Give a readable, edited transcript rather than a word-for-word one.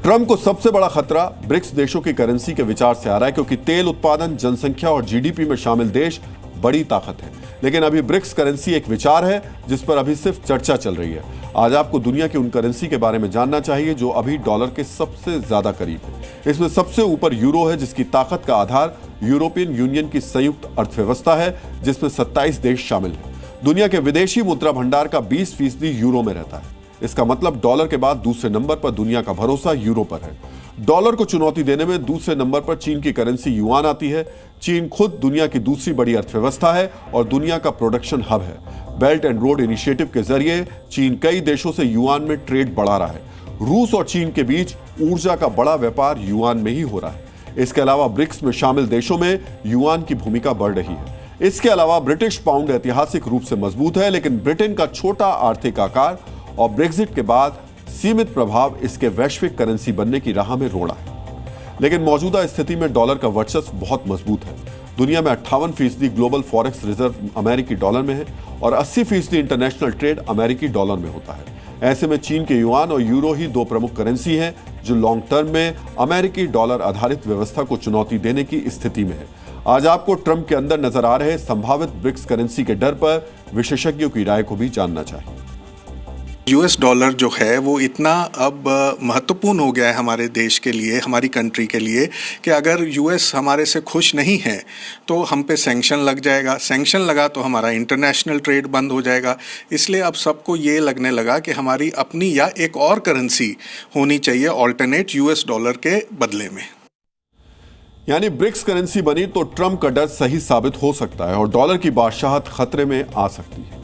Trump को सबसे बड़ा खतरा ब्रिक्स देशों की करेंसी के विचार से आ रहा है, क्योंकि तेल उत्पादन, जनसंख्या और जीडीपी में शामिल देश बड़ी ताकत है। लेकिन अभी ब्रिक्स करेंसी एक विचार है जिस पर अभी सिर्फ चर्चा चल रही है। आज आपको दुनिया की उन करेंसी के बारे में जानना चाहिए जो अभी डॉलर के सबसे ज्यादा करीब है। इसमें सबसे ऊपर यूरो है, जिसकी ताकत का आधार यूरोपियन यूनियन की संयुक्त अर्थव्यवस्था है, जिसमें 27 देश शामिल हैं। दुनिया के विदेशी मुद्रा भंडार का 20% यूरो में रहता है। इसका मतलब डॉलर के बाद दूसरे नंबर पर दुनिया का भरोसा यूरो पर है। डॉलर को चुनौती देने में दूसरे नंबर पर चीन की करेंसी युआन आती है। चीन खुद दुनिया की दूसरी बड़ी अर्थव्यवस्था है और दुनिया का प्रोडक्शन हब है। बेल्ट एंड रोड इनिशिएटिव के जरिए चीन कई देशों से युआन में ट्रेड बढ़ा रहा है। रूस और चीन के बीच ऊर्जा का बड़ा व्यापार युआन में ही हो रहा है। इसके अलावा ब्रिक्स में शामिल देशों में युआन की भूमिका बढ़ रही है। इसके अलावा ब्रिटिश पाउंड ऐतिहासिक रूप से मजबूत है, लेकिन ब्रिटेन का छोटा आर्थिक आकार और ब्रेक्जिट के बाद सीमित प्रभाव इसके वैश्विक करेंसी बनने की राह में रोड़ा है। लेकिन मौजूदा स्थिति में डॉलर का वर्चस्व बहुत मजबूत है। दुनिया में 58% ग्लोबल फॉरेक्स रिजर्व अमेरिकी डॉलर में है और 80% इंटरनेशनल ट्रेड अमेरिकी डॉलर में होता है। ऐसे में चीन के युआन और यूरो ही दो प्रमुख करेंसी हैं जो लॉन्ग टर्म में अमेरिकी डॉलर आधारित व्यवस्था को चुनौती देने की स्थिति में है। आज आपको ट्रंप के अंदर नजर आ रहे संभावित ब्रिक्स करेंसी के डर पर विशेषज्ञों की राय को भी जानना चाहिए। यूएस डॉलर जो है वो इतना अब महत्वपूर्ण हो गया है हमारे देश के लिए, हमारी कंट्री के लिए, कि अगर यूएस हमारे से खुश नहीं है तो हम पे सैंक्शन लग जाएगा। सैंक्शन लगा तो हमारा इंटरनेशनल ट्रेड बंद हो जाएगा। इसलिए अब सबको ये लगने लगा कि हमारी अपनी या एक और करेंसी होनी चाहिए ऑल्टरनेट यूएस डॉलर के बदले में। यानी ब्रिक्स करेंसी बनी तो ट्रंप का डर सही साबित हो सकता है और डॉलर की बादशाहत खतरे में आ सकती है।